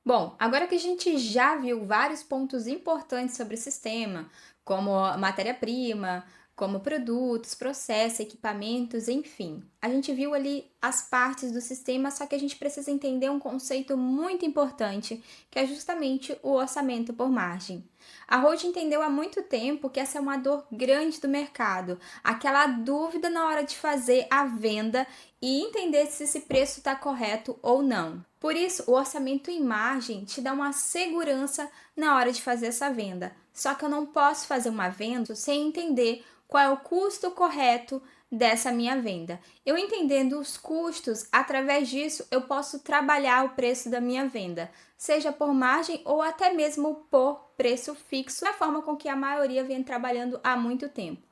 Bom, agora que a gente já viu vários pontos importantes sobre o sistema, como a matéria-prima, como produtos, processos, equipamentos, enfim. A gente viu ali as partes do sistema, só que a gente precisa entender um conceito muito importante, que é justamente o orçamento por margem. A Rode entendeu há muito tempo que essa é uma dor grande do mercado, aquela dúvida na hora de fazer a venda e entender se esse preço está correto ou não. Por isso, o orçamento em margem te dá uma segurança na hora de fazer essa venda. Só que eu não posso fazer uma venda sem entender qual é o custo correto dessa minha venda. Eu entendendo os custos, através disso eu posso trabalhar o preço da minha venda, seja por margem ou até mesmo por preço fixo, da forma com que a maioria vem trabalhando há muito tempo.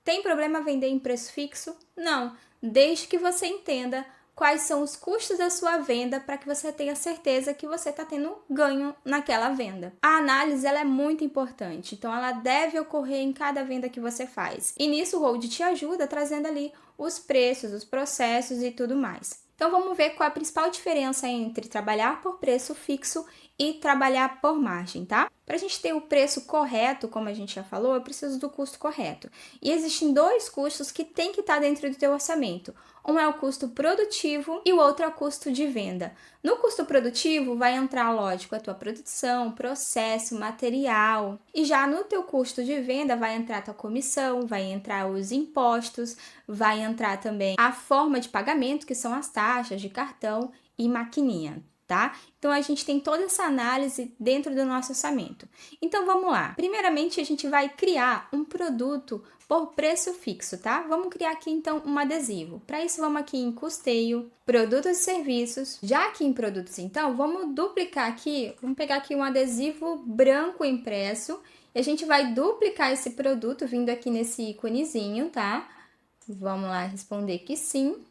Tem problema vender em preço fixo? Não, desde que você entenda quais são os custos da sua venda para que você tenha certeza que você está tendo ganho naquela venda. A análise ela é muito importante, então ela deve ocorrer em cada venda que você faz. E nisso o Hold te ajuda trazendo ali os preços, os processos e tudo mais. Então vamos ver qual a principal diferença entre trabalhar por preço fixo e trabalhar por margem, tá? Para a gente ter o preço correto, como a gente já falou, eu preciso do custo correto. E existem dois custos que tem que estar dentro do teu orçamento. Um é o custo produtivo e o outro é o custo de venda. No custo produtivo vai entrar, lógico, a tua produção, processo, material. E já no teu custo de venda vai entrar a tua comissão, vai entrar os impostos, vai entrar também a forma de pagamento, que são as taxas de cartão e maquininha. Tá? Então a gente tem toda essa análise dentro do nosso orçamento. Então vamos lá. Primeiramente a gente vai criar um produto por preço fixo, tá? Vamos criar aqui então um adesivo. Para isso vamos aqui em custeio, produtos e serviços. Já aqui em produtos então, vamos duplicar aqui, vamos pegar aqui um adesivo branco impresso e a gente vai duplicar esse produto vindo aqui nesse íconezinho, tá? Vamos lá responder que sim.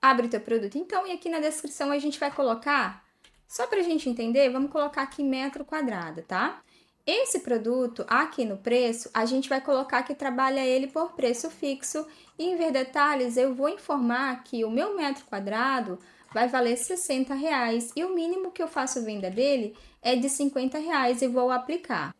Abre o teu produto então e aqui na descrição a gente vai colocar, só para a gente entender, vamos colocar aqui metro quadrado, tá? Esse produto aqui no preço, a gente vai colocar que trabalha ele por preço fixo e em ver detalhes eu vou informar que o meu metro quadrado vai valer R$60 e o mínimo que eu faço venda dele é de R$50 e vou aplicar.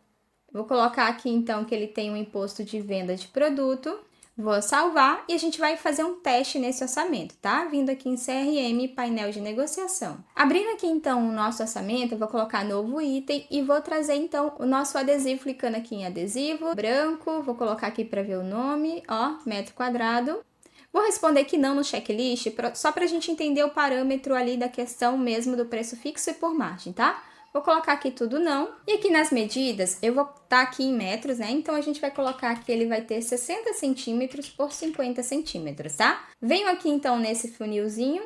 Vou colocar aqui então que ele tem um imposto de venda de produto. Vou salvar e a gente vai fazer um teste nesse orçamento, tá? Vindo aqui em CRM, painel de negociação. Abrindo aqui então o nosso orçamento, eu vou colocar novo item e vou trazer então o nosso adesivo, clicando aqui em adesivo, branco, vou colocar aqui para ver o nome, ó, metro quadrado. Vou responder que não no checklist, só para a gente entender o parâmetro ali da questão mesmo do preço fixo e por margem, tá? Vou colocar aqui tudo não. E aqui nas medidas, eu vou estar aqui em metros, né? Então, a gente vai colocar que ele vai ter 60 centímetros por 50 centímetros, tá? Venho aqui, então, nesse funilzinho.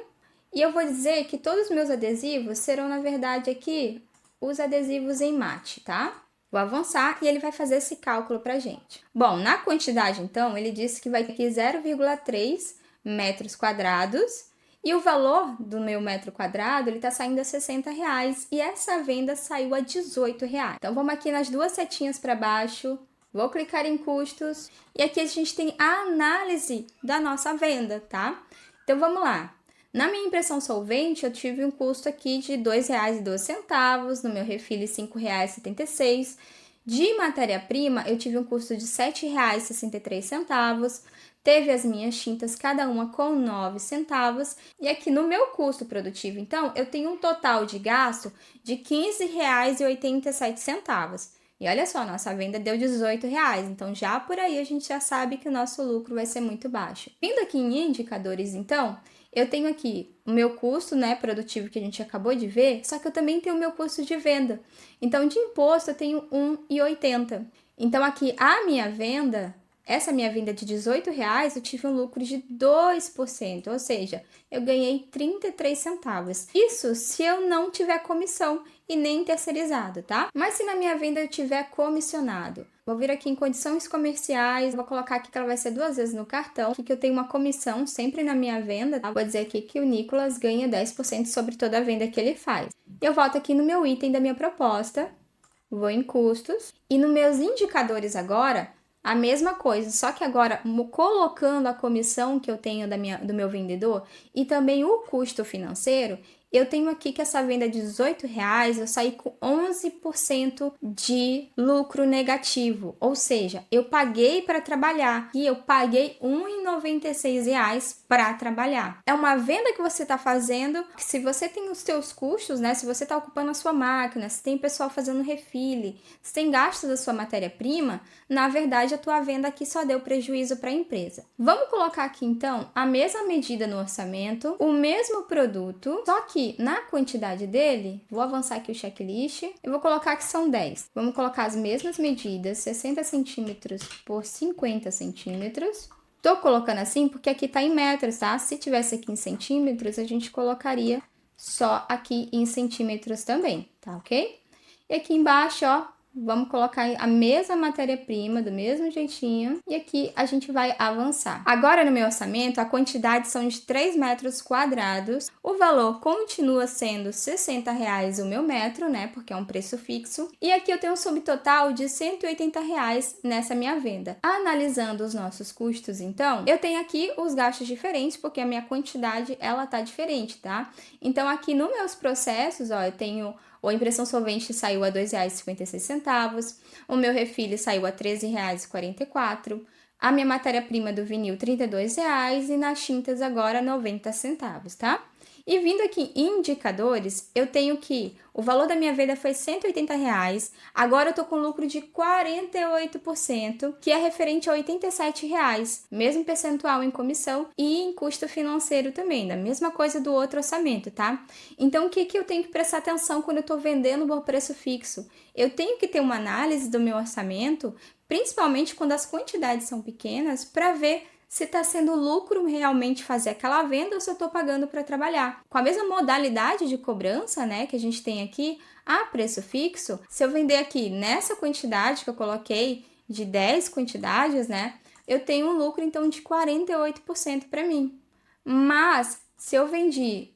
E eu vou dizer que todos os meus adesivos serão, na verdade, aqui, os adesivos em mate, tá? Vou avançar e ele vai fazer esse cálculo pra gente. Bom, na quantidade, então, ele disse que vai ter aqui 0,3 metros quadrados. E o valor do meu metro quadrado, ele tá saindo a R$60 e essa venda saiu a R$18. Então, vamos aqui nas duas setinhas para baixo, vou clicar em custos e aqui a gente tem a análise da nossa venda, tá? Então, vamos lá. Na minha impressão solvente, eu tive um custo aqui de R$2,12, no meu refil R$5,76. De matéria-prima, eu tive um custo de R$7,63. Teve as minhas tintas, cada uma com 9 centavos. E aqui no meu custo produtivo, então, eu tenho um total de gasto de R$15,87. E olha só, nossa venda deu R$18. Então, já por aí a gente já sabe que o nosso lucro vai ser muito baixo. Vindo aqui em indicadores, então, eu tenho aqui o meu custo, né, produtivo que a gente acabou de ver, só que eu também tenho o meu custo de venda. Então, de imposto, eu tenho R$1,80. Então, aqui a minha venda... Essa minha venda de R$18, eu tive um lucro de 2%, ou seja, eu ganhei 33 centavos. Isso se eu não tiver comissão e nem terceirizado, tá? Mas se na minha venda eu tiver comissionado, vou vir aqui em condições comerciais, vou colocar aqui que ela vai ser 2 vezes no cartão, aqui que eu tenho uma comissão sempre na minha venda, tá? Vou dizer aqui que o Nicolas ganha 10% sobre toda a venda que ele faz. Eu volto aqui no meu item da minha proposta, vou em custos, e nos meus indicadores agora... A mesma coisa, só que agora colocando a comissão que eu tenho do meu vendedor e também o custo financeiro, eu tenho aqui que essa venda de R$18, eu saí com 11% de lucro negativo, ou seja, eu paguei para trabalhar e eu paguei R$1,96 para trabalhar. É uma venda que você está fazendo, que se você tem os seus custos, né, se você está ocupando a sua máquina, se tem pessoal fazendo refile, se tem gastos da sua matéria-prima, na verdade a tua venda aqui só deu prejuízo para a empresa. Vamos colocar aqui então a mesma medida no orçamento, o mesmo produto, só que na quantidade dele, vou avançar aqui o checklist, eu vou colocar que são 10. Vamos colocar as mesmas medidas, 60 centímetros por 50 centímetros. Tô colocando assim porque aqui tá em metros, tá? Se tivesse aqui em centímetros, a gente colocaria só aqui em centímetros também, tá ok? E aqui embaixo, ó, vamos colocar a mesma matéria-prima, do mesmo jeitinho, e aqui a gente vai avançar. Agora no meu orçamento, a quantidade são de 3 metros quadrados, o valor continua sendo R$60 o meu metro, né, porque é um preço fixo, e aqui eu tenho um subtotal de R$180 nessa minha venda. Analisando os nossos custos, então, eu tenho aqui os gastos diferentes, porque a minha quantidade, ela tá diferente, tá? Então, aqui nos meus processos, ó, eu tenho... A impressão solvente saiu a R$2,56, o meu refile saiu a R$13,44, a minha matéria-prima do vinil R$32 e nas tintas agora 90 centavos, tá? E vindo aqui em indicadores, eu tenho que o valor da minha venda foi R$180, agora eu tô com lucro de 48%, que é referente a R$87, mesmo percentual em comissão e em custo financeiro também, da mesma coisa do outro orçamento, tá? Então, o que eu tenho que prestar atenção quando eu tô vendendo por preço fixo? Eu tenho que ter uma análise do meu orçamento, principalmente quando as quantidades são pequenas, para ver se está sendo lucro realmente fazer aquela venda ou se eu estou pagando para trabalhar. Com a mesma modalidade de cobrança, né, que a gente tem aqui, a preço fixo, se eu vender aqui nessa quantidade que eu coloquei, de 10 quantidades, né, eu tenho um lucro então de 48% para mim. Mas se eu vendi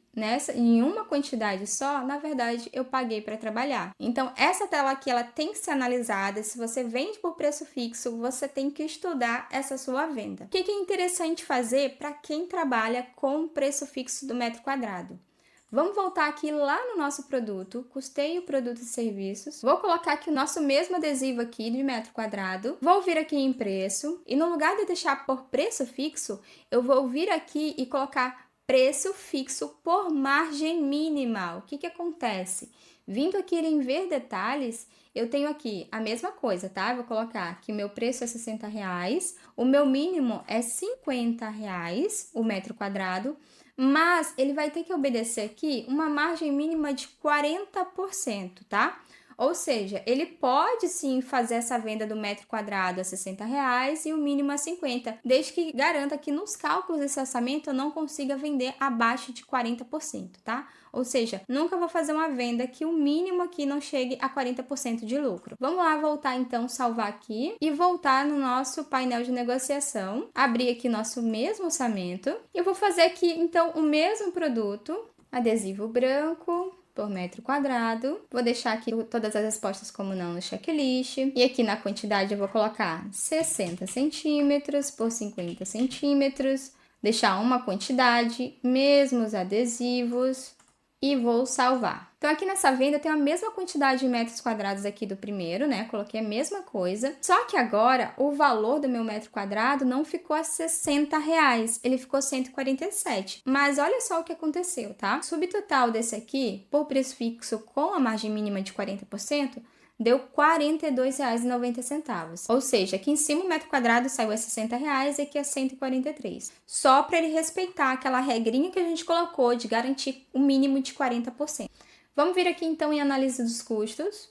em uma quantidade só, na verdade, eu paguei para trabalhar. Então, essa tela aqui, ela tem que ser analisada. Se você vende por preço fixo, você tem que estudar essa sua venda. O que é interessante fazer para quem trabalha com preço fixo do metro quadrado? Vamos voltar aqui lá no nosso produto, custeio, produtos e serviços. Vou colocar aqui o nosso mesmo adesivo aqui de metro quadrado. Vou vir aqui em preço e no lugar de deixar por preço fixo, eu vou vir aqui e colocar preço fixo por margem mínima. O que acontece? Vindo aqui em ver detalhes, eu tenho aqui a mesma coisa, tá? Eu vou colocar que o meu preço é R$60, o meu mínimo é R$50 o metro quadrado, mas ele vai ter que obedecer aqui uma margem mínima de 40%, tá? Ou seja, ele pode sim fazer essa venda do metro quadrado a R$60 e o mínimo a 50, desde que garanta que nos cálculos desse orçamento eu não consiga vender abaixo de 40%, tá? Ou seja, nunca vou fazer uma venda que o mínimo aqui não chegue a 40% de lucro. Vamos lá voltar então, salvar aqui e voltar no nosso painel de negociação, abrir aqui nosso mesmo orçamento e eu vou fazer aqui então o mesmo produto, adesivo branco, por metro quadrado. Vou deixar aqui todas as respostas como não no checklist. E aqui na quantidade eu vou colocar 60 centímetros por 50 centímetros. Deixar uma quantidade, mesmos adesivos. E vou salvar. Então, aqui nessa venda, eu tenho a mesma quantidade de metros quadrados aqui do primeiro, né? Coloquei a mesma coisa. Só que agora, o valor do meu metro quadrado não ficou a R$60, ele ficou 147. Mas olha só o que aconteceu, tá? O subtotal desse aqui, por preço fixo com a margem mínima de 40%, deu R$42,90. Ou seja, aqui em cima o metro quadrado saiu a R$60 e aqui é 143. Só para ele respeitar aquela regrinha que a gente colocou de garantir o mínimo de 40%. Vamos vir aqui então em análise dos custos.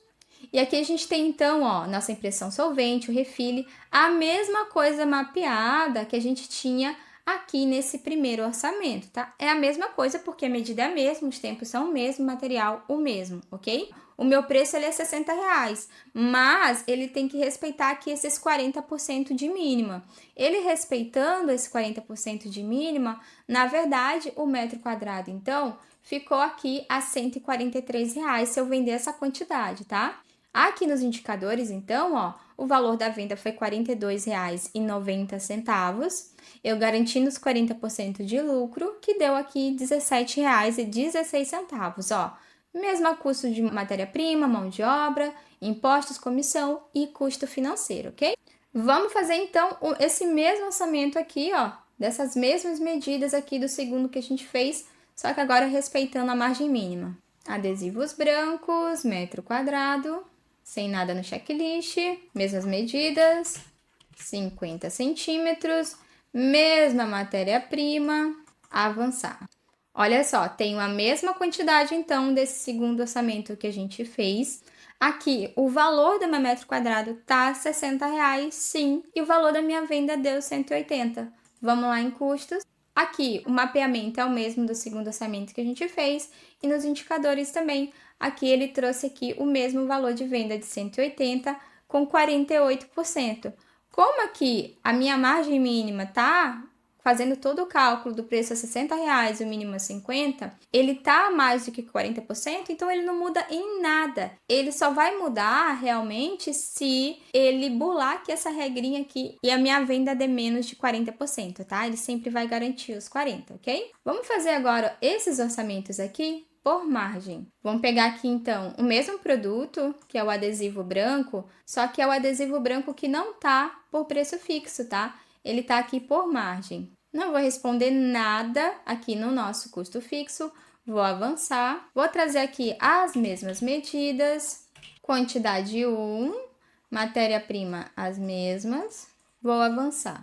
E aqui a gente tem então, ó, nossa impressão solvente, o refile, a mesma coisa mapeada que a gente tinha aqui nesse primeiro orçamento, tá? É a mesma coisa porque a medida é a mesma, os tempos são o mesmo, o material o mesmo, ok? O meu preço ele é R$60, mas ele tem que respeitar aqui esses 40% de mínima. Ele respeitando esse 40% de mínima, na verdade, o metro quadrado, então, ficou aqui a R$143 se eu vender essa quantidade, tá? Aqui nos indicadores, então, ó, o valor da venda foi R$ 42,90. Eu garanti nos 40% de lucro, que deu aqui R$ 17,16, ó. Mesmo custo de matéria-prima, mão de obra, impostos, comissão e custo financeiro, ok? Vamos fazer, então, esse mesmo orçamento aqui, ó, dessas mesmas medidas aqui do segundo que a gente fez, só que agora respeitando a margem mínima. Adesivos brancos, metro quadrado, sem nada no checklist, mesmas medidas, 50 centímetros, mesma matéria-prima, avançar. Olha só, tenho a mesma quantidade, então, desse segundo orçamento que a gente fez. Aqui, o valor do meu metro quadrado tá R$ 60, sim, e o valor da minha venda deu 180. Vamos lá em custos. Aqui, o mapeamento é o mesmo do segundo orçamento que a gente fez, e nos indicadores também. Aqui, ele trouxe aqui o mesmo valor de venda de 180 com 48%. Como aqui a minha margem mínima tá fazendo todo o cálculo do preço a R$ 60 e o mínimo a 50, ele tá mais do que 40%, então ele não muda em nada. Ele só vai mudar realmente se ele burlar aqui essa regrinha aqui e a minha venda der menos de 40%, tá? Ele sempre vai garantir os 40, ok? Vamos fazer agora esses orçamentos aqui por margem. Vamos pegar aqui então o mesmo produto, que é o adesivo branco, só que é o adesivo branco que não tá por preço fixo, tá? Ele tá aqui por margem. Não vou responder nada aqui no nosso custo fixo, vou avançar. Vou trazer aqui as mesmas medidas, quantidade 1, matéria-prima as mesmas, vou avançar.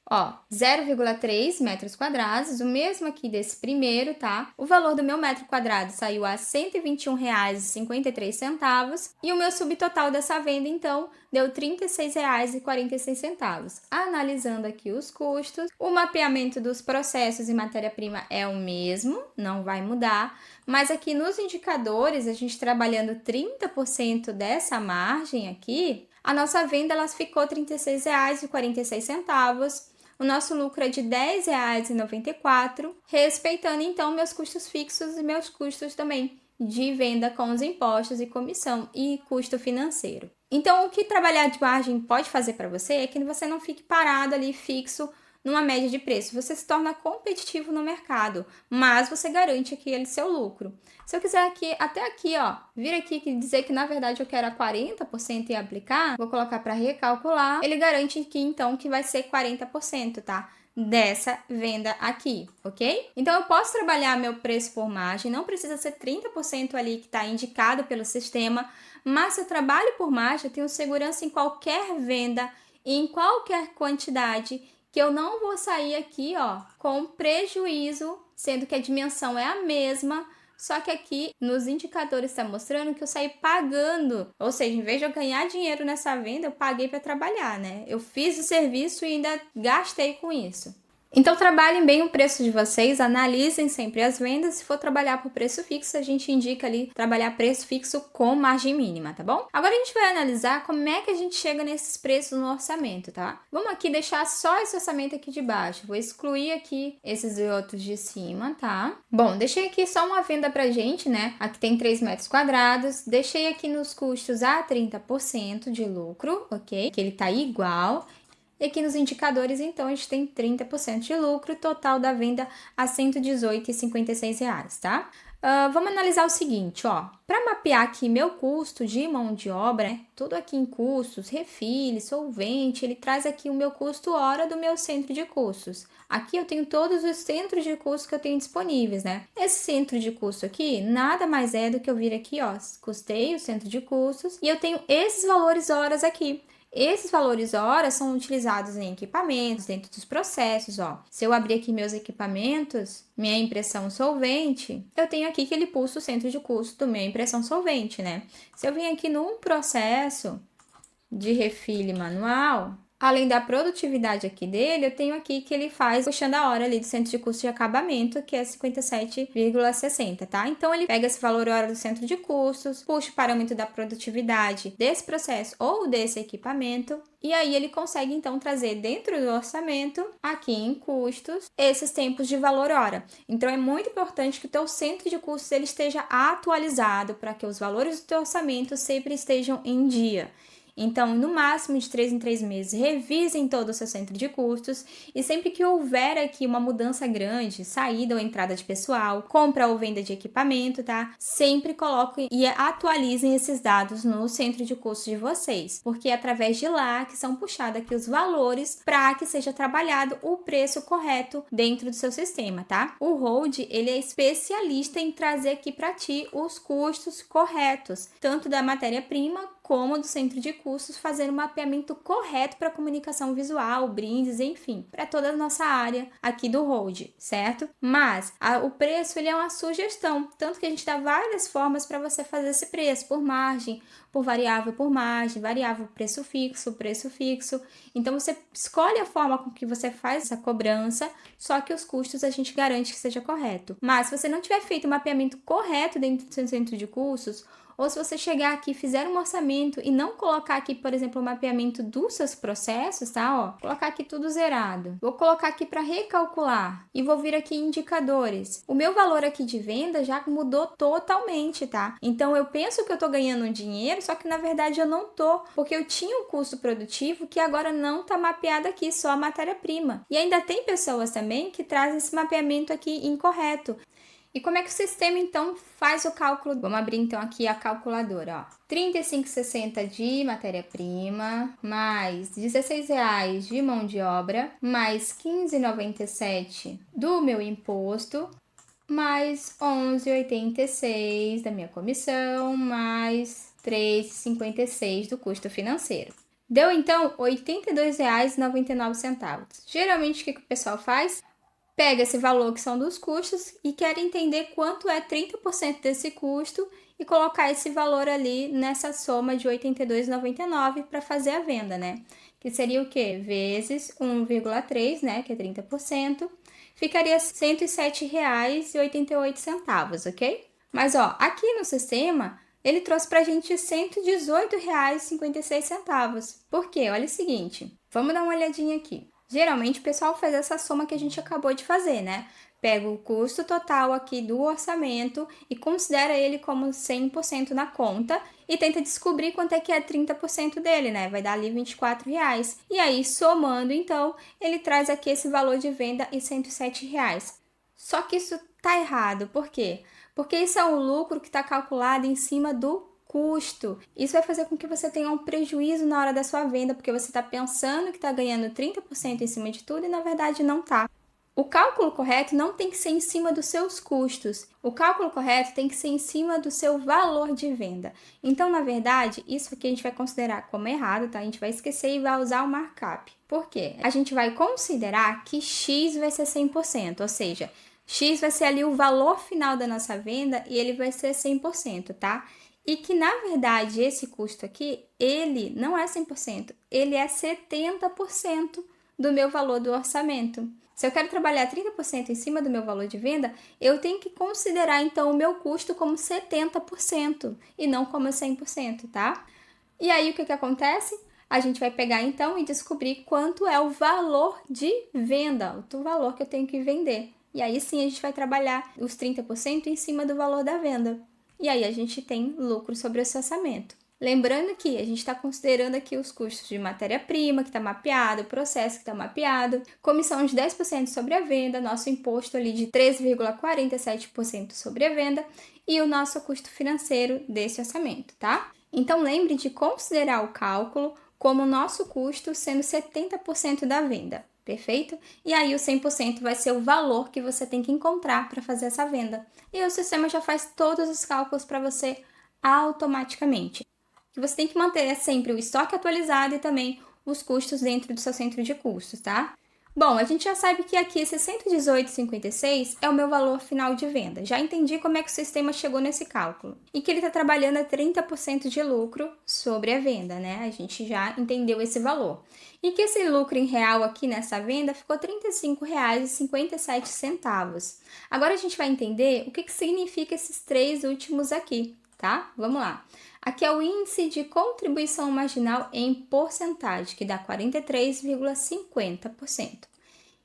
Ó, 0,3 metros quadrados, o mesmo aqui desse primeiro, tá? O valor do meu metro quadrado saiu a R$ 121,53 e o meu subtotal dessa venda, então, deu R$ 36,46. Analisando aqui os custos, o mapeamento dos processos e matéria-prima é o mesmo, não vai mudar, mas aqui nos indicadores, a gente trabalhando 30% dessa margem aqui, a nossa venda ela ficou R$ 36,46. O nosso lucro é de R$ 10,94, respeitando então meus custos fixos e meus custos também de venda com os impostos e comissão e custo financeiro. Então, o que trabalhar de margem pode fazer para você é que você não fique parado ali fixo numa média de preço. Você se torna competitivo no mercado, mas você garante aquele seu lucro. Se eu quiser aqui, até aqui, ó, vir aqui e dizer que na verdade eu quero a 40% e aplicar, vou colocar para recalcular, ele garante aqui então que vai ser 40%, tá? Dessa venda aqui, ok? Então eu posso trabalhar meu preço por margem, não precisa ser 30% ali que está indicado pelo sistema, mas se eu trabalho por margem, eu tenho segurança em qualquer venda, em qualquer quantidade, que eu não vou sair aqui, ó, com prejuízo, sendo que a dimensão é a mesma, só que aqui nos indicadores está mostrando que eu saí pagando, ou seja, em vez de eu ganhar dinheiro nessa venda, eu paguei para trabalhar, né? Eu fiz o serviço e ainda gastei com isso. Então, trabalhem bem o preço de vocês, analisem sempre as vendas. Se for trabalhar por preço fixo, a gente indica ali trabalhar preço fixo com margem mínima, tá bom? Agora a gente vai analisar como é que a gente chega nesses preços no orçamento, tá? Vamos aqui deixar só esse orçamento aqui de baixo. Vou excluir aqui esses outros de cima, tá? Bom, deixei aqui só uma venda pra gente, né? Aqui tem 3 metros quadrados. Deixei aqui nos custos a 30% de lucro, ok? Que ele tá igual. E aqui nos indicadores, então, a gente tem 30% de lucro, total da venda a R$ 118,56, tá? Vamos analisar o seguinte, ó. Para mapear aqui meu custo de mão de obra, né? Tudo aqui em custos, refil, solvente, ele traz aqui o meu custo hora do meu centro de custos. Aqui eu tenho todos os centros de custos que eu tenho disponíveis, né? Esse centro de custo aqui nada mais é do que eu vir aqui, ó, custeio, centro de custos, e eu tenho esses valores horas aqui. Esses valores horas são utilizados em equipamentos, dentro dos processos, ó. Se eu abrir aqui meus equipamentos, minha impressão solvente, eu tenho aqui que ele pulsa o centro de custo da minha impressão solvente, né? Se eu vim aqui num processo de refil manual, Além da produtividade aqui dele, eu tenho aqui que ele faz puxando a hora ali do centro de custo de acabamento, que é 57,60, tá? Então, ele pega esse valor hora do centro de custos, puxa o parâmetro da produtividade desse processo ou desse equipamento, e aí ele consegue, então, trazer dentro do orçamento, aqui em custos, esses tempos de valor hora. Então, é muito importante que o teu centro de custos ele esteja atualizado para que os valores do teu orçamento sempre estejam em dia. Então, no máximo de 3 em 3 meses, revisem todo o seu centro de custos e sempre que houver aqui uma mudança grande, saída ou entrada de pessoal, compra ou venda de equipamento, tá? Sempre coloquem e atualizem esses dados no centro de custos de vocês, porque é através de lá que são puxados aqui os valores para que seja trabalhado o preço correto dentro do seu sistema, tá? O Hold, ele é especialista em trazer aqui para ti os custos corretos, tanto da matéria-prima como do centro de custos, fazer um mapeamento correto para comunicação visual, brindes, enfim, para toda a nossa área aqui do Hold, certo? Mas o preço ele é uma sugestão, tanto que a gente dá várias formas para você fazer esse preço, por margem, por margem, variável preço fixo. Então você escolhe a forma com que você faz essa cobrança, só que os custos a gente garante que seja correto. Mas se você não tiver feito o mapeamento correto dentro do seu centro de custos, ou se você chegar aqui, fizer um orçamento e não colocar aqui, por exemplo, o mapeamento dos seus processos, tá? Ó, colocar aqui tudo zerado. Vou colocar aqui para recalcular e vou vir aqui em indicadores. O meu valor aqui de venda já mudou totalmente, tá? Então eu penso que eu tô ganhando dinheiro, só que na verdade eu não tô, porque eu tinha um custo produtivo que agora não tá mapeado aqui, só a matéria-prima. E ainda tem pessoas também que trazem esse mapeamento aqui incorreto. E como é que o sistema, então, faz o cálculo? Vamos abrir, então, aqui a calculadora, ó. R$ 35,60 de matéria-prima, mais R$ 16,00 de mão de obra, mais R$ 15,97 do meu imposto, mais R$ 11,86 da minha comissão, mais R$ 3,56 do custo financeiro. Deu, então, R$ 82,99. Geralmente, o que o pessoal faz? Pega esse valor que são dos custos e quer entender quanto é 30% desse custo e colocar esse valor ali nessa soma de R$ 82,99 para fazer a venda, né? Que seria o quê? Vezes 1,3, né? Que é 30%. Ficaria R$ 107,88, ok? Mas, ó, aqui no sistema, ele trouxe pra gente R$ 118,56. Por quê? Olha o seguinte, vamos dar uma olhadinha aqui. Geralmente o pessoal faz essa soma que a gente acabou de fazer, né? Pega o custo total aqui do orçamento e considera ele como 100% na conta e tenta descobrir quanto é que é 30% dele, né? Vai dar ali R$ 24,00. E aí, somando, então, ele traz aqui esse valor de venda em R$ 107,00. Só que isso tá errado. Por quê? Porque isso é um lucro que está calculado em cima do custo. Isso vai fazer com que você tenha um prejuízo na hora da sua venda, porque você está pensando que está ganhando 30% em cima de tudo e na verdade não está. O cálculo correto não tem que ser em cima dos seus custos. O cálculo correto tem que ser em cima do seu valor de venda. Então, na verdade, isso aqui a gente vai considerar como errado, tá? A gente vai esquecer e vai usar o markup. Por quê? A gente vai considerar que X vai ser 100%, ou seja, X vai ser ali o valor final da nossa venda e ele vai ser 100%, tá? E que, na verdade, esse custo aqui, ele não é 100%, ele é 70% do meu valor do orçamento. Se eu quero trabalhar 30% em cima do meu valor de venda, eu tenho que considerar, então, o meu custo como 70% e não como 100%, tá? E aí, o que acontece? A gente vai pegar, então, e descobrir quanto é o valor de venda, o valor que eu tenho que vender. E aí, sim, a gente vai trabalhar os 30% em cima do valor da venda. E aí a gente tem lucro sobre esse orçamento. Lembrando que a gente está considerando aqui os custos de matéria-prima, que está mapeado, o processo que está mapeado, comissão de 10% sobre a venda, nosso imposto ali de 13,47% sobre a venda e o nosso custo financeiro desse orçamento, tá? Então lembre de considerar o cálculo como nosso custo sendo 70% da venda. Perfeito? E aí o 100% vai ser o valor que você tem que encontrar para fazer essa venda. E o sistema já faz todos os cálculos para você automaticamente. E você tem que manter sempre o estoque atualizado e também os custos dentro do seu centro de custos, tá? Bom, a gente já sabe que aqui esse 118,56 é o meu valor final de venda. Já entendi como é que o sistema chegou nesse cálculo. E que ele está trabalhando a 30% de lucro sobre a venda, né? A gente já entendeu esse valor. E que esse lucro em real aqui nessa venda ficou R$ 35,57. Agora a gente vai entender o que significa esses três últimos aqui, tá? Vamos lá. Aqui é o índice de contribuição marginal em porcentagem, que dá 43,50%,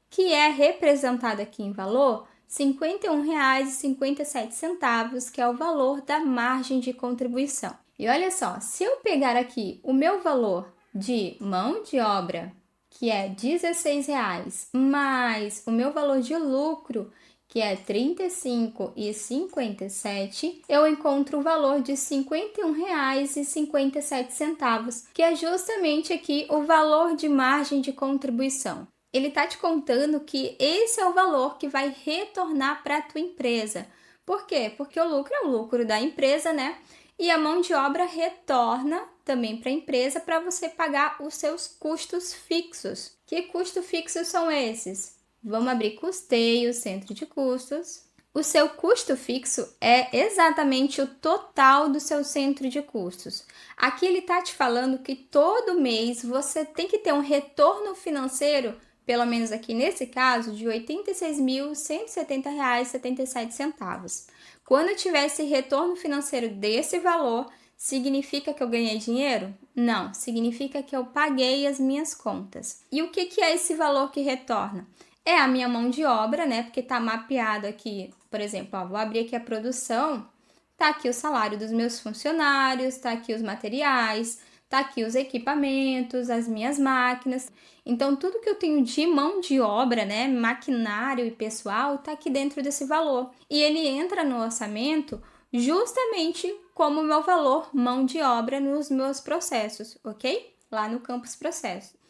que é representado aqui em valor R$ 51,57, que é o valor da margem de contribuição. E olha só, se eu pegar aqui o meu valor de mão de obra, que é R$ 16,00, mais o meu valor de lucro, que é R$ 35,57, eu encontro o valor de R$ 51,57, que é justamente aqui o valor de margem de contribuição. Ele está te contando que esse é o valor que vai retornar para a tua empresa. Por quê? Porque o lucro é o lucro da empresa, né? E a mão de obra retorna também para a empresa para você pagar os seus custos fixos. Que custos fixos são esses? Vamos abrir custeio, centro de custos. O seu custo fixo é exatamente o total do seu centro de custos. Aqui ele está te falando que todo mês você tem que ter um retorno financeiro, pelo menos aqui nesse caso, de R$ 86.170,77. Quando eu tiver esse retorno financeiro desse valor, significa que eu ganhei dinheiro? Não, significa que eu paguei as minhas contas. E o que é esse valor que retorna? É a minha mão de obra, né? Porque tá mapeado aqui, por exemplo, ó, vou abrir aqui a produção, tá aqui o salário dos meus funcionários, tá aqui os materiais, tá aqui os equipamentos, as minhas máquinas. Então, tudo que eu tenho de mão de obra, né, maquinário e pessoal, tá aqui dentro desse valor. E ele entra no orçamento justamente como o meu valor mão de obra nos meus processos, ok? Lá no Campus Processos.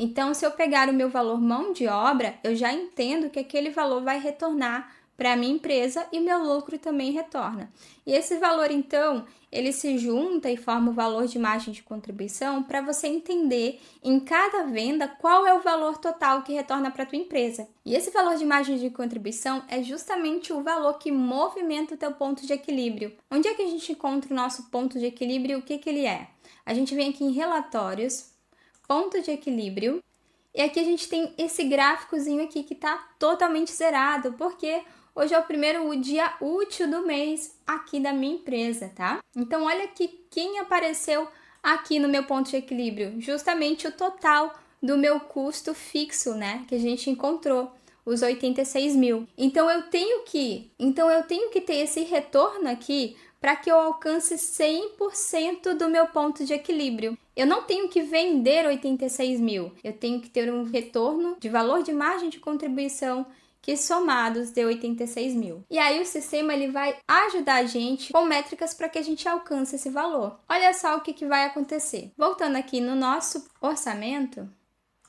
Então, se eu pegar o meu valor mão de obra, eu já entendo que aquele valor vai retornar para a minha empresa e meu lucro também retorna. E esse valor, então, ele se junta e forma o valor de margem de contribuição para você entender em cada venda qual é o valor total que retorna para a tua empresa. E esse valor de margem de contribuição é justamente o valor que movimenta o teu ponto de equilíbrio. Onde é que a gente encontra o nosso ponto de equilíbrio e o que ele é? A gente vem aqui em relatórios, ponto de equilíbrio, e aqui a gente tem esse gráficozinho aqui que está totalmente zerado, porque hoje é o primeiro dia útil do mês aqui da minha empresa, tá? Então olha aqui quem apareceu aqui no meu ponto de equilíbrio, justamente o total do meu custo fixo, né, que a gente encontrou, os 86 mil. Então eu tenho que ter esse retorno aqui para que eu alcance 100% do meu ponto de equilíbrio. Eu não tenho que vender 86 mil, eu tenho que ter um retorno de valor de margem de contribuição que somados dê 86 mil. E aí o sistema ele vai ajudar a gente com métricas para que a gente alcance esse valor. Olha só o que vai acontecer. Voltando aqui no nosso orçamento,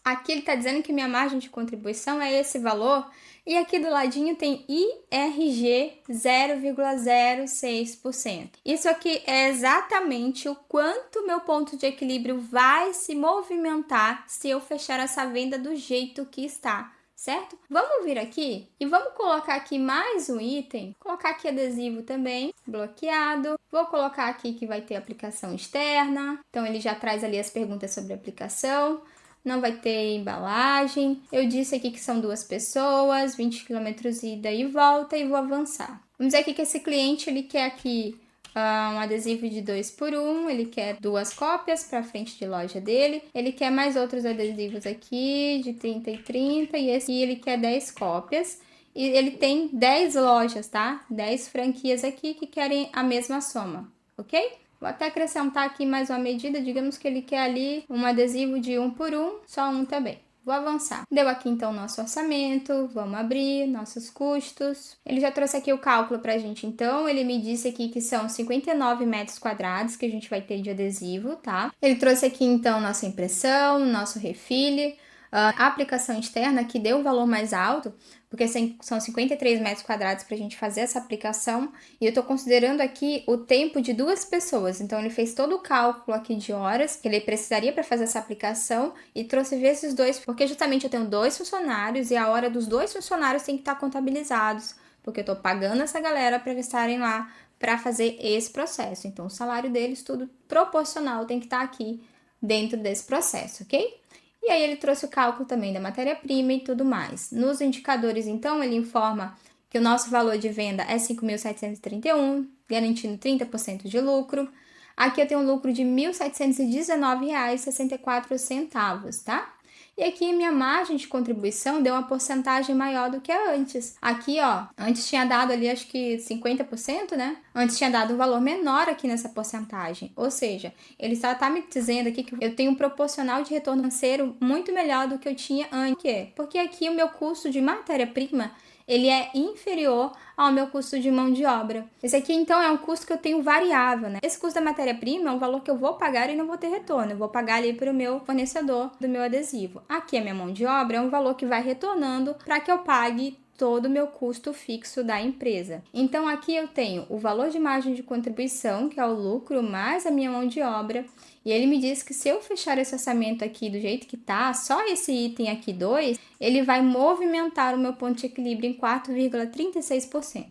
aqui ele está dizendo que minha margem de contribuição é esse valor, e aqui do ladinho tem IRG 0,06%. Isso aqui é exatamente o quanto meu ponto de equilíbrio vai se movimentar se eu fechar essa venda do jeito que está, certo? Vamos vir aqui e vamos colocar aqui mais um item, colocar aqui adesivo também, bloqueado. Vou colocar aqui que vai ter aplicação externa, então ele já traz ali as perguntas sobre aplicação. Não vai ter embalagem. Eu disse aqui que são 2 pessoas, 20 km ida e volta, e vou avançar. Vamos dizer aqui que esse cliente ele quer aqui um adesivo de 2 por 1, ele quer 2 cópias para frente de loja dele, ele quer mais outros adesivos aqui de 30 e 30, e esse ele quer 10 cópias. E ele tem 10 lojas, tá? 10 franquias aqui que querem a mesma soma, ok? Vou até acrescentar aqui mais uma medida, digamos que ele quer ali um adesivo de 1 por 1, só um também. Vou avançar. Deu aqui então nosso orçamento, vamos abrir nossos custos. Ele já trouxe aqui o cálculo pra gente, então ele me disse aqui que são 59 metros quadrados que a gente vai ter de adesivo, tá? Ele trouxe aqui então nossa impressão, nosso refile, A aplicação externa que deu o valor mais alto, porque são 53 metros quadrados para a gente fazer essa aplicação, e eu estou considerando aqui o tempo de 2 pessoas. Então, ele fez todo o cálculo aqui de horas que ele precisaria para fazer essa aplicação e trouxe esses 2, porque justamente eu tenho 2 funcionários e a hora dos 2 funcionários tem que estar contabilizados, porque eu estou pagando essa galera para eles estarem lá para fazer esse processo. Então, o salário deles, tudo proporcional, tem que estar aqui dentro desse processo, ok? E aí ele trouxe o cálculo também da matéria-prima e tudo mais. Nos indicadores, então, ele informa que o nosso valor de venda é 5.731, garantindo 30% de lucro. Aqui eu tenho um lucro de R$ 1.719,64, tá? E aqui minha margem de contribuição deu uma porcentagem maior do que antes. Aqui, ó, antes tinha dado ali acho que 50%, né? Antes tinha dado um valor menor aqui nessa porcentagem. Ou seja, ele só tá me dizendo aqui que eu tenho um proporcional de retorno financeiro muito melhor do que eu tinha antes. Por quê? Porque aqui o meu custo de matéria-prima ele é inferior ao meu custo de mão de obra. Esse aqui, então, é um custo que eu tenho variável, né? Esse custo da matéria-prima é um valor que eu vou pagar e não vou ter retorno. Eu vou pagar ali para o meu fornecedor do meu adesivo. Aqui, a minha mão de obra é um valor que vai retornando para que eu pague todo o meu custo fixo da empresa. Então, aqui eu tenho o valor de margem de contribuição, que é o lucro, mais a minha mão de obra. E ele me disse que se eu fechar esse orçamento aqui do jeito que tá, só esse item aqui 2, ele vai movimentar o meu ponto de equilíbrio em 4,36%.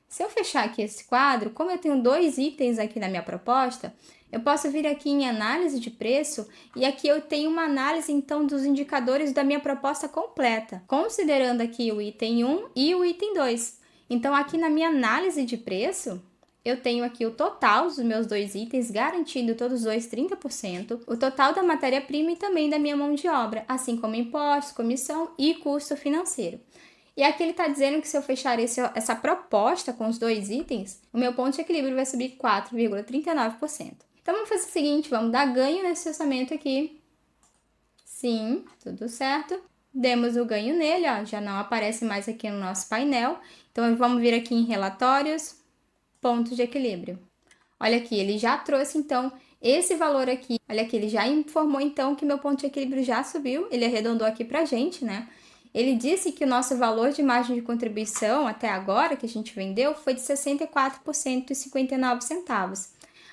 Se eu fechar aqui esse quadro, como eu tenho 2 itens aqui na minha proposta, eu posso vir aqui em análise de preço e aqui eu tenho uma análise então dos indicadores da minha proposta completa, considerando aqui o item 1 e o item 2. Então aqui na minha análise de preço, eu tenho aqui o total dos meus 2 itens, garantindo todos os dois 30%, o total da matéria-prima e também da minha mão de obra, assim como impostos, comissão e custo financeiro. E aqui ele está dizendo que se eu fechar essa proposta com os 2 itens, o meu ponto de equilíbrio vai subir 4,39%. Então, vamos fazer o seguinte, vamos dar ganho nesse orçamento aqui. Sim, tudo certo. Demos o ganho nele, ó, já não aparece mais aqui no nosso painel. Então, vamos vir aqui em relatórios, pontos de equilíbrio. Olha aqui, ele já trouxe, então, esse valor aqui. Olha aqui, ele já informou, então, que meu ponto de equilíbrio já subiu. Ele arredondou aqui pra gente, né? Ele disse que o nosso valor de margem de contribuição até agora, que a gente vendeu, foi de 64% e 59 centavos.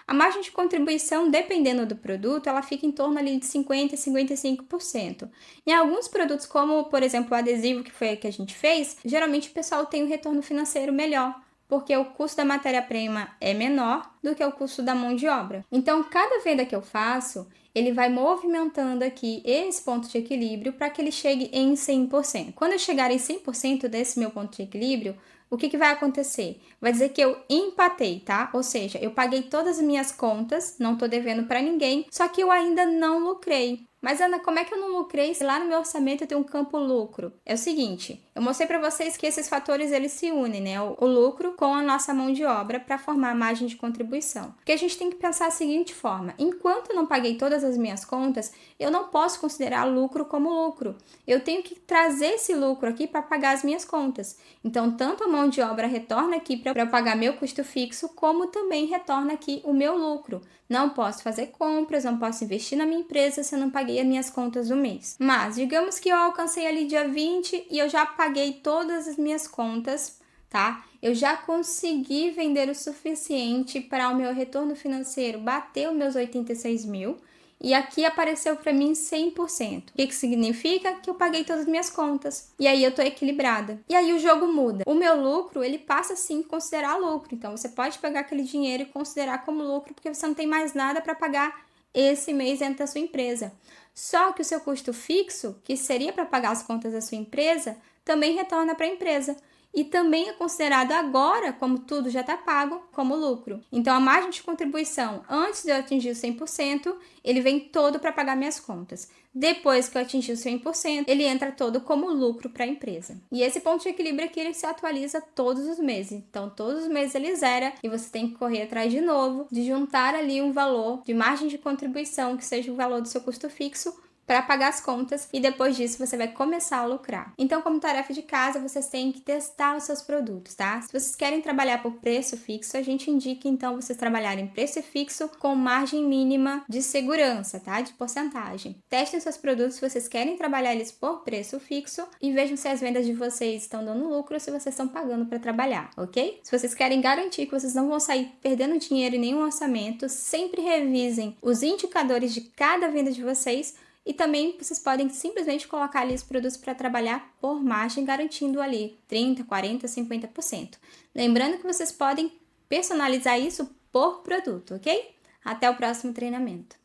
A margem de contribuição, dependendo do produto, ela fica em torno ali de 50% a 55%. Em alguns produtos, como, por exemplo, o adesivo que foi que a gente fez, geralmente o pessoal tem um retorno financeiro melhor, porque o custo da matéria-prima é menor do que o custo da mão de obra. Então, cada venda que eu faço, ele vai movimentando aqui esse ponto de equilíbrio para que ele chegue em 100%. Quando eu chegar em 100% desse meu ponto de equilíbrio, o que vai acontecer? Vai dizer que eu empatei, tá? Ou seja, eu paguei todas as minhas contas, não tô devendo para ninguém, só que eu ainda não lucrei. Mas, Ana, como é que eu não lucrei se lá no meu orçamento eu tenho um campo lucro? É o seguinte, eu mostrei para vocês que esses fatores eles se unem, né? O lucro com a nossa mão de obra para formar a margem de contribuição. Porque a gente tem que pensar da seguinte forma, enquanto eu não paguei todas as minhas contas, eu não posso considerar lucro como lucro. Eu tenho que trazer esse lucro aqui para pagar as minhas contas. Então, tanto a mão de obra retorna aqui para eu pagar meu custo fixo, como também retorna aqui o meu lucro. Não posso fazer compras, não posso investir na minha empresa se eu não paguei as minhas contas do mês. Mas, digamos que eu alcancei ali dia 20 e eu já paguei todas as minhas contas, tá? Eu já consegui vender o suficiente para o meu retorno financeiro bater os meus 86 mil. E aqui apareceu para mim 100%. O que significa? Que eu paguei todas as minhas contas. E aí eu tô equilibrada. E aí o jogo muda. O meu lucro, ele passa sim a considerar lucro. Então você pode pegar aquele dinheiro e considerar como lucro, porque você não tem mais nada para pagar esse mês dentro da sua empresa. Só que o seu custo fixo, que seria para pagar as contas da sua empresa, também retorna para a empresa. E também é considerado agora, como tudo já está pago, como lucro. Então, a margem de contribuição, antes de eu atingir o 100%, ele vem todo para pagar minhas contas. Depois que eu atingir o 100%, ele entra todo como lucro para a empresa. E esse ponto de equilíbrio aqui, ele se atualiza todos os meses. Então, todos os meses ele zera e você tem que correr atrás de novo, de juntar ali um valor de margem de contribuição, que seja o valor do seu custo fixo, para pagar as contas e depois disso você vai começar a lucrar. Então, como tarefa de casa, vocês têm que testar os seus produtos, tá? Se vocês querem trabalhar por preço fixo, a gente indica então vocês trabalharem preço fixo com margem mínima de segurança, tá? De porcentagem. Testem seus produtos se vocês querem trabalhar eles por preço fixo e vejam se as vendas de vocês estão dando lucro ou se vocês estão pagando para trabalhar, ok? Se vocês querem garantir que vocês não vão sair perdendo dinheiro em nenhum orçamento, sempre revisem os indicadores de cada venda de vocês. E também vocês podem simplesmente colocar ali os produtos para trabalhar por margem, garantindo ali 30, 40, 50%. Lembrando que vocês podem personalizar isso por produto, ok? Até o próximo treinamento.